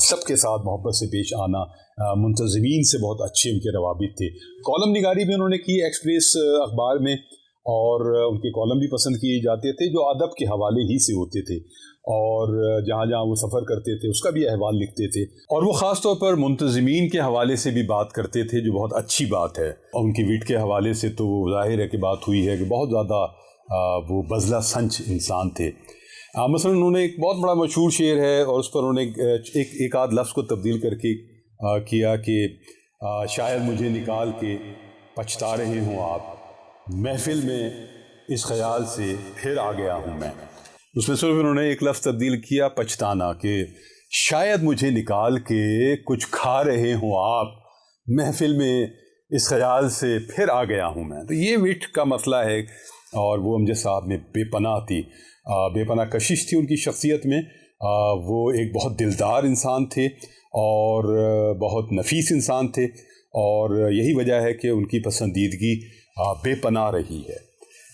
سب کے ساتھ محبت سے پیش آنا، منتظمین سے بہت اچھے ان کے روابط تھے۔ کالم نگاری بھی انہوں نے کی ایکسپریس اخبار میں، اور ان کے کالم بھی پسند کیے جاتے تھے جو ادب کے حوالے ہی سے ہوتے تھے، اور جہاں جہاں وہ سفر کرتے تھے اس کا بھی احوال لکھتے تھے، اور وہ خاص طور پر منتظمین کے حوالے سے بھی بات کرتے تھے، جو بہت اچھی بات ہے۔ اور ان کی وٹ کے حوالے سے تو ظاہر ہے کہ بات ہوئی ہے کہ بہت زیادہ وہ بزلہ سنچ انسان تھے۔ مثلا انہوں نے ایک بہت بڑا مشہور شعر ہے، اور اس پر انہوں نے ایک آدھ لفظ کو تبدیل کر کے کیا کہ شاید مجھے نکال کے پچھتا رہے ہوں آپ، محفل میں اس خیال سے پھر آ گیا ہوں میں۔ اس میں صرف انہوں نے ایک لفظ تبدیل کیا، پچھتانا، کہ شاید مجھے نکال کے کچھ کھا رہے ہوں آپ، محفل میں اس خیال سے پھر آ گیا ہوں میں۔ تو یہ وٹ کا مسئلہ ہے، اور وہ امجد صاحب میں بے پناہ تھی، بے پناہ کشش تھی ان کی شخصیت میں۔ وہ ایک بہت دلدار انسان تھے اور بہت نفیس انسان تھے، اور یہی وجہ ہے کہ ان کی پسندیدگی بے پناہ رہی ہے۔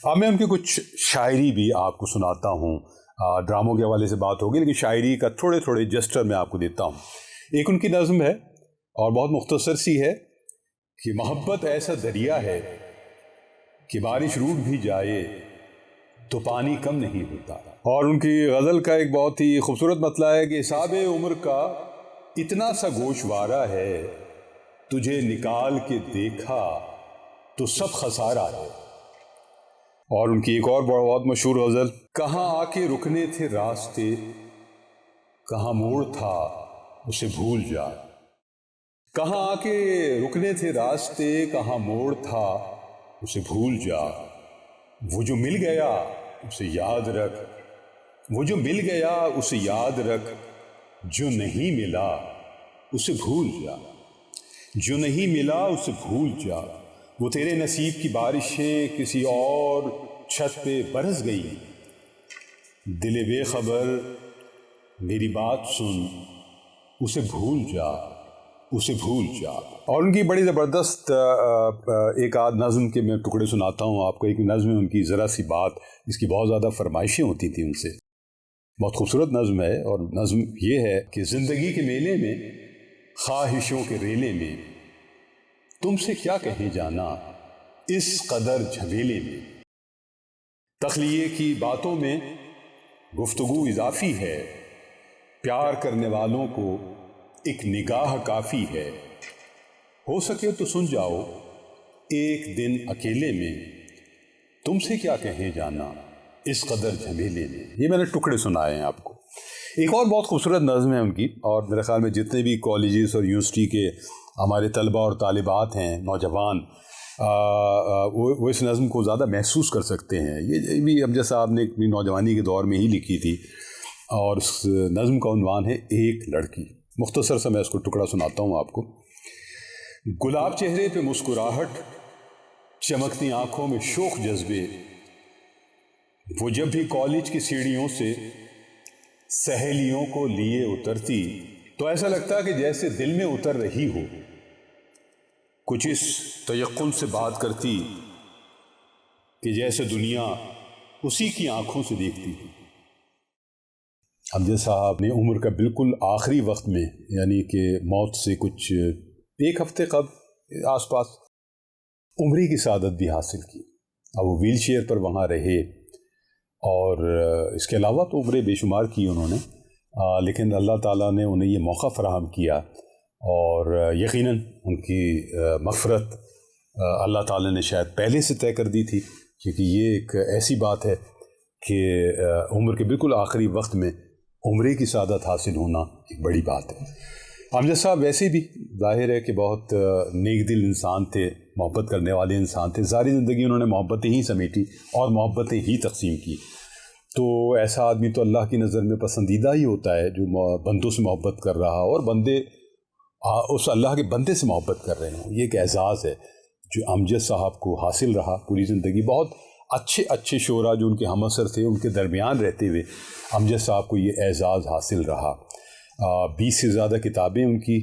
اب میں ان کی کچھ شاعری بھی آپ کو سناتا ہوں، ڈراموں کے حوالے سے بات ہوگی لیکن شاعری کا تھوڑے تھوڑے جسٹر میں آپ کو دیتا ہوں۔ ایک ان کی نظم ہے اور بہت مختصر سی ہے کہ محبت ایسا دریا ہے کہ بارش روٹ بھی جائے تو پانی کم نہیں ہوتا۔ اور ان کی غزل کا ایک بہت ہی خوبصورت مطلع ہے کہ حساب عمر کا اتنا سا گوشوارہ ہے، تجھے نکال کے دیکھا تو سب خسارہ ہے۔ اور ان کی ایک اور بہت مشہور غزل، کہاں آ کے رکنے تھے راستے، کہاں موڑ تھا اسے بھول جا۔ کہاں آ کے رکنے تھے راستے، کہاں موڑ تھا اسے بھول جا۔ وہ جو مل گیا اسے یاد رکھ، وہ جو مل گیا اسے یاد رکھ، جو نہیں ملا اسے بھول جا۔ جو نہیں ملا اسے بھول جا، وہ تیرے نصیب کی بارشیں کسی اور چھت پہ برس گئی۔ دل بے خبر میری بات سن، اسے بھول جا، اسے بھول جا۔ اور ان کی بڑی زبردست ایک آدھ نظم کے میں ٹکڑے سناتا ہوں آپ کو۔ ایک نظم ہے ان کی، ذرا سی بات، اس کی بہت زیادہ فرمائشیں ہوتی تھیں ان سے، بہت خوبصورت نظم ہے۔ اور نظم یہ ہے کہ زندگی کے میلے میں، خواہشوں کے ریلے میں، تم سے کیا کہیں جانا اس قدر جھمیلے میں۔ تخلیے کی باتوں میں گفتگو اضافی ہے، پیار کرنے والوں کو ایک نگاہ کافی ہے۔ ہو سکے تو سن جاؤ ایک دن اکیلے میں، تم سے کیا کہیں جانا اس قدر جھمیلے میں۔ یہ میں نے ٹکڑے سنائے ہیں آپ کو۔ ایک اور بہت خوبصورت نظم ہے ان کی، اور میرے خیال میں جتنے بھی کالجز اور یونیورسٹی کے ہمارے طلباء اور طالبات ہیں، نوجوان، وہ اس نظم کو زیادہ محسوس کر سکتے ہیں۔ یہ بھی امجد صاحب نے اپنی نوجوانی کے دور میں ہی لکھی تھی، اور اس نظم کا عنوان ہے ایک لڑکی۔ مختصر سا میں اس کو ٹکڑا سناتا ہوں آپ کو۔ گلاب چہرے پہ مسکراہٹ، چمکتی آنکھوں میں شوخ جذبے، وہ جب بھی کالج کی سیڑھیوں سے سہیلیوں کو لیے اترتی تو ایسا لگتا کہ جیسے دل میں اتر رہی ہو، کچھ اس تیقن سے بات کرتی کہ جیسے دنیا اسی کی آنکھوں سے دیکھتی ہے۔ امجد صاحب نے عمر کا بالکل آخری وقت میں، یعنی کہ موت سے کچھ ایک ہفتے قبل آس پاس، عمری کی سعادت بھی حاصل کی۔ اب وہ ویل چیئر پر وہاں رہے، اور اس کے علاوہ تو عمریں بے شمار کی انہوں نے، لیکن اللہ تعالیٰ نے انہیں یہ موقع فراہم کیا، اور یقیناً ان کی مغفرت اللہ تعالیٰ نے شاید پہلے سے طے کر دی تھی، کیونکہ یہ ایک ایسی بات ہے کہ عمر کے بالکل آخری وقت میں عمرے کی سعادت حاصل ہونا ایک بڑی بات ہے۔ امجد صاحب ویسے بھی ظاہر ہے کہ بہت نیک دل انسان تھے، محبت کرنے والے انسان تھے۔ ساری زندگی انہوں نے محبتیں ہی سمیٹی اور محبتیں ہی تقسیم کی۔ تو ایسا آدمی تو اللہ کی نظر میں پسندیدہ ہی ہوتا ہے، جو بندوں سے محبت کر رہا، اور بندے اس اللہ کے بندے سے محبت کر رہے ہوں۔ یہ ایک اعزاز ہے جو امجد صاحب کو حاصل رہا پوری زندگی۔ بہت اچھے اچھے شعراء جو ان کے ہم عصر تھے، ان کے درمیان رہتے ہوئے امجد صاحب کو یہ اعزاز حاصل رہا۔ 20 سے زیادہ کتابیں ان کی،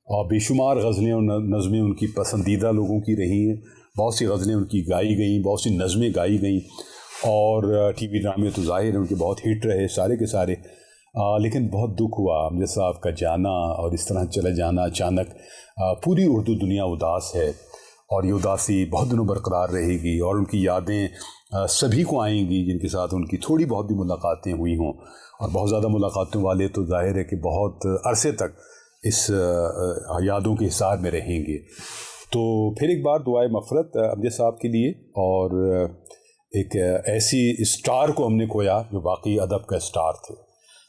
اور بے شمار غزلیں اور نظمیں ان کی پسندیدہ لوگوں کی رہی ہیں۔ بہت سی غزلیں ان کی گائی گئیں، بہت سی نظمیں گائی گئیں، اور ٹی وی ڈرامے تو ظاہر ہیں ان کے بہت ہٹ رہے سارے کے سارے۔ لیکن بہت دکھ ہوا امجد صاحب کا جانا، اور اس طرح چلے جانا اچانک۔ پوری اردو دنیا اداس ہے، اور یہ اداسی بہت دنوں برقرار رہے گی، اور ان کی یادیں سبھی کو آئیں گی جن کے ساتھ ان کی تھوڑی بہت بھی ملاقاتیں ہوئی ہوں، اور بہت زیادہ ملاقاتوں والے تو ظاہر ہے کہ بہت عرصے تک اس یادوں کے حصار میں رہیں گے۔ تو پھر ایک بار دعائے مغفرت امجد صاحب کے لیے، اور ایک ایسی اسٹار کو ہم نے کھویا جو واقعی ادب کا اسٹار تھے،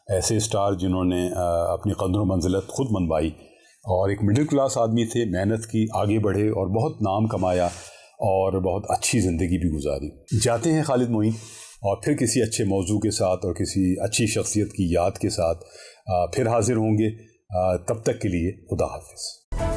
ایسے اسٹار جنہوں نے اپنی قدر و منزلت خود منوائی، اور ایک مڈل کلاس آدمی تھے، محنت کی، آگے بڑھے اور بہت نام کمایا اور بہت اچھی زندگی بھی گزاری۔ جاتے ہیں خالد معین، اور پھر کسی اچھے موضوع کے ساتھ اور کسی اچھی شخصیت کی یاد کے ساتھ پھر حاضر ہوں گے۔ تب تک کے لیے خدا حافظ۔